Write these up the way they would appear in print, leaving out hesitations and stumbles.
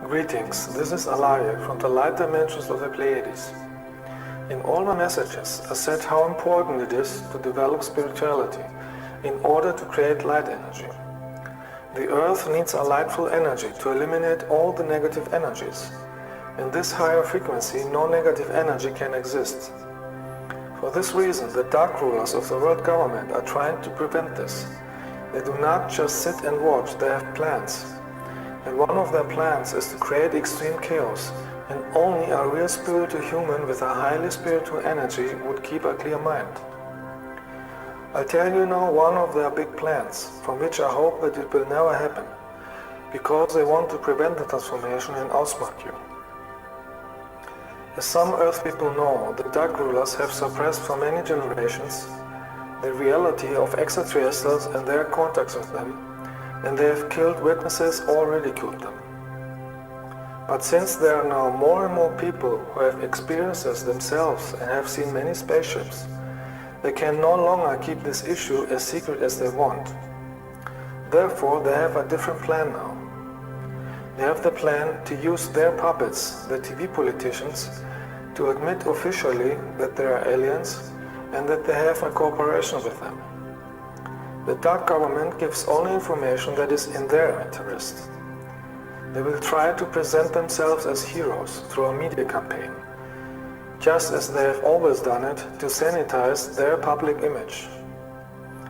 Greetings, this is Alaje from the light dimensions of the Pleiades. In all my messages, I said how important it is to develop spirituality in order to create light energy. The earth needs a lightful energy to eliminate all the negative energies. In this higher frequency, no negative energy can exist. For this reason, the dark rulers of the world government are trying to prevent this. They do not just sit and watch, they have plans. And one of their plans is to create extreme chaos, and only a real spiritual human with a highly spiritual energy would keep a clear mind. I'll tell you now one of their big plans, from which I hope that it will never happen, because they want to prevent the transformation and outsmart you. As some Earth people know, the dark rulers have suppressed for many generations the reality of extraterrestrials and their contacts with them, and they have killed witnesses or ridiculed them. But since there are now more and more people who have experienced this themselves and have seen many spaceships, they can no longer keep this issue as secret as they want. Therefore, they have a different plan now. They have the plan to use their puppets, the TV politicians, to admit officially that they are aliens and that they have a cooperation with them. The dark government gives only information that is in their interest. They will try to present themselves as heroes through a media campaign, just as they have always done it to sanitize their public image.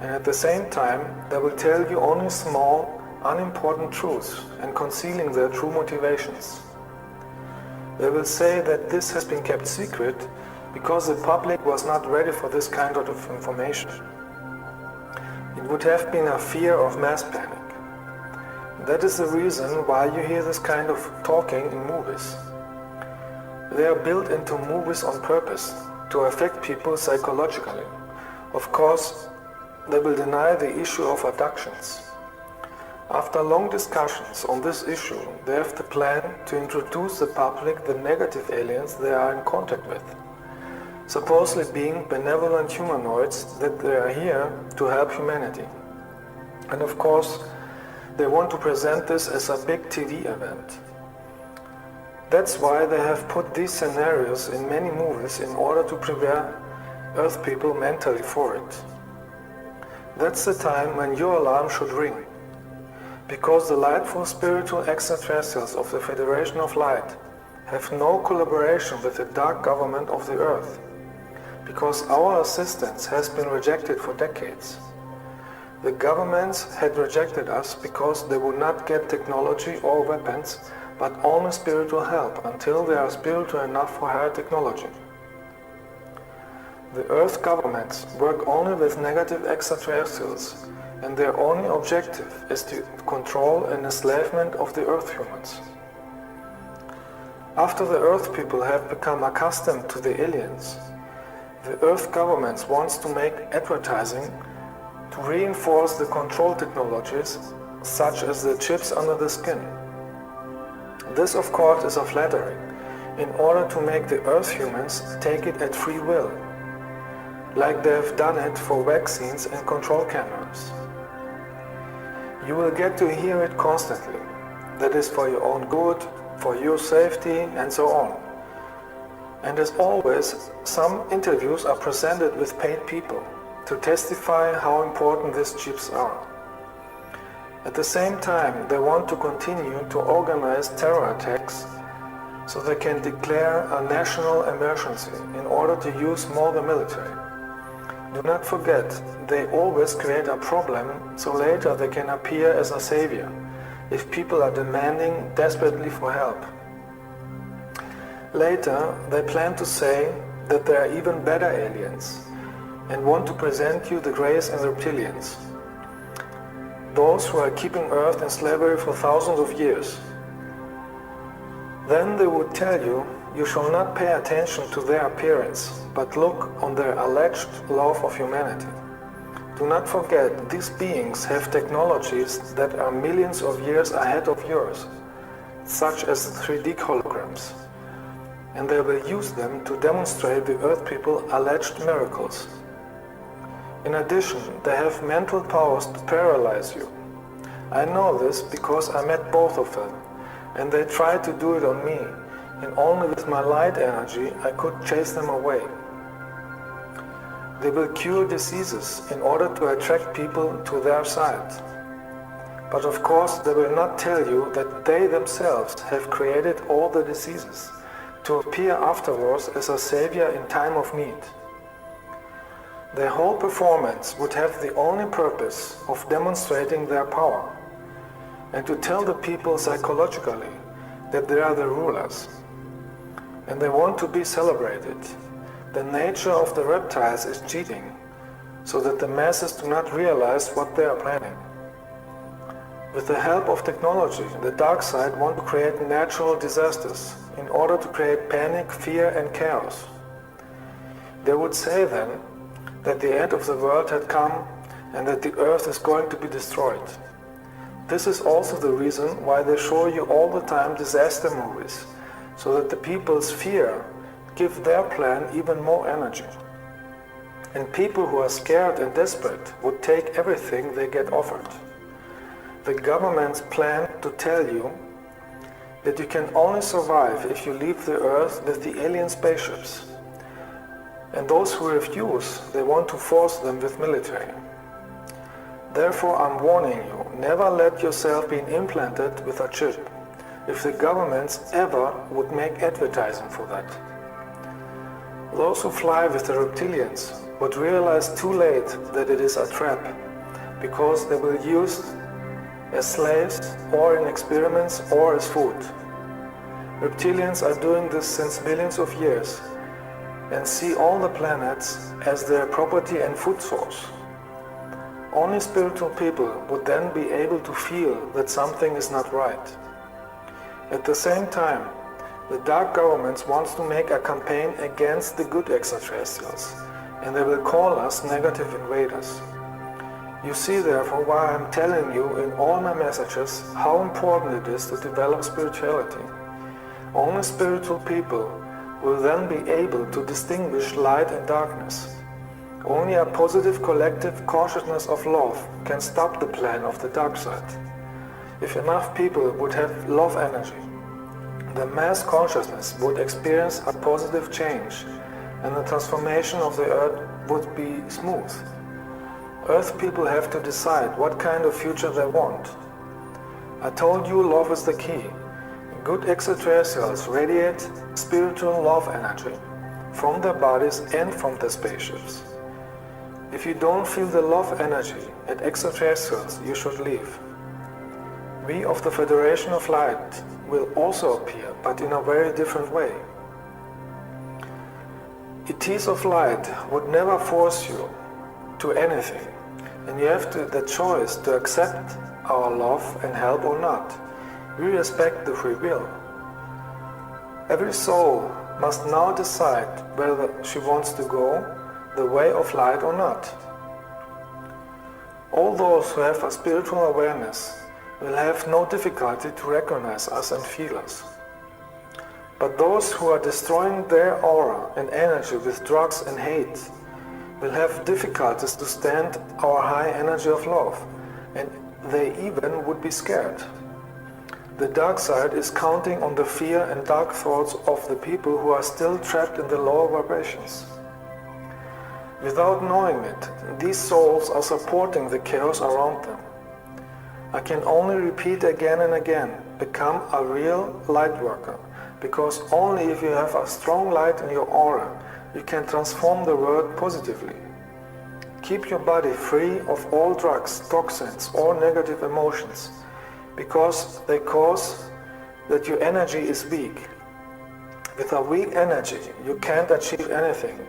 And at the same time, they will tell you only small, unimportant truths and concealing their true motivations. They will say that this has been kept secret because the public was not ready for this kind of information. It would have been a fear of mass panic. That is the reason why you hear this kind of talking in movies. They are built into movies on purpose, to affect people psychologically. Of course, they will deny the issue of abductions. After long discussions on this issue, they have the plan to introduce the public the negative aliens they are in contact with, supposedly being benevolent humanoids that they are here to help humanity. And of course, they want to present this as a big TV event. That's why they have put these scenarios in many movies in order to prepare Earth people mentally for it. That's the time when your alarm should ring, because the lightful spiritual extraterrestrials of the Federation of Light have no collaboration with the dark government of the Earth, because our assistance has been rejected for decades. The governments had rejected us because they would not get technology or weapons, but only spiritual help until they are spiritual enough for higher technology. The Earth governments work only with negative extraterrestrials, and their only objective is to control and enslavement of the Earth humans. After the Earth people have become accustomed to the aliens, the Earth governments want to make advertising to reinforce the control technologies, such as the chips under the skin. This, of course, is a flattery, in order to make the Earth humans take it at free will, like they have done it for vaccines and control cameras. You will get to hear it constantly. That is for your own good, for your safety, and so on. And as always, some interviews are presented with paid people to testify how important these chips are. At the same time, they want to continue to organize terror attacks so they can declare a national emergency in order to use more the military. Do not forget, they always create a problem so later they can appear as a savior if people are demanding desperately for help. Later, they plan to say that they are even better aliens and want to present you the Greys and reptilians, those who are keeping Earth in slavery for thousands of years. Then they would tell you, you shall not pay attention to their appearance, but look on their alleged love of humanity. Do not forget, these beings have technologies that are millions of years ahead of yours, such as 3D holograms. And they will use them to demonstrate the Earth people alleged miracles. In addition, they have mental powers to paralyze you. I know this because I met both of them, and they tried to do it on me, and only with my light energy I could chase them away. They will cure diseases in order to attract people to their side. But of course they will not tell you that they themselves have created all the diseases, to appear afterwards as a savior in time of need. Their whole performance would have the only purpose of demonstrating their power, and to tell the people psychologically that they are the rulers. And they want to be celebrated. The nature of the reptiles is cheating, so that the masses do not realize what they are planning. With the help of technology, the dark side wants to create natural disasters in order to create panic, fear and chaos. They would say then that the end of the world had come and that the earth is going to be destroyed. This is also the reason why they show you all the time disaster movies, so that the people's fear give their plan even more energy. And people who are scared and desperate would take everything they get offered. The governments plan to tell you that you can only survive if you leave the earth with the alien spaceships. And those who refuse, they want to force them with military. Therefore, I'm warning you, never let yourself be implanted with a chip, if the governments ever would make advertising for that. Those who fly with the reptilians would realize too late that it is a trap, because they will use as slaves, or in experiments, or as food. Reptilians are doing this since millions of years, and see all the planets as their property and food source. Only spiritual people would then be able to feel that something is not right. At the same time, the dark governments want to make a campaign against the good extraterrestrials, and they will call us negative invaders. You see therefore why I'm telling you in all my messages how important it is to develop spirituality. Only spiritual people will then be able to distinguish light and darkness. Only a positive collective consciousness of love can stop the plan of the dark side. If enough people would have love energy, the mass consciousness would experience a positive change, and the transformation of the earth would be smooth. Earth people have to decide what kind of future they want. I told you love is the key. Good extraterrestrials radiate spiritual love energy from their bodies and from their spaceships. If you don't feel the love energy at extraterrestrials, you should leave. We of the Federation of Light will also appear, but in a very different way. ETs of Light would never force you to anything, and you have the choice to accept our love and help or not. We respect the free will. Every soul must now decide whether she wants to go the way of light or not. All those who have a spiritual awareness will have no difficulty to recognize us and feel us. But those who are destroying their aura and energy with drugs and hate will have difficulties to stand our high energy of love, and they even would be scared. The dark side is counting on the fear and dark thoughts of the people who are still trapped in the lower vibrations. Without knowing it, these souls are supporting the chaos around them. I can only repeat again and again, become a real light worker, because only if you have a strong light in your aura, you can transform the world positively. Keep your body free of all drugs, toxins, or negative emotions, because they cause that your energy is weak. With a weak energy, you can't achieve anything,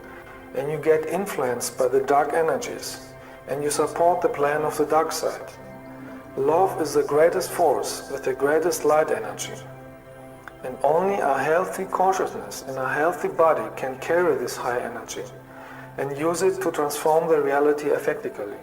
and you get influenced by the dark energies, and you support the plan of the dark side. Love is the greatest force with the greatest light energy, and only a healthy consciousness and a healthy body can carry this high energy and use it to transform the reality effectively.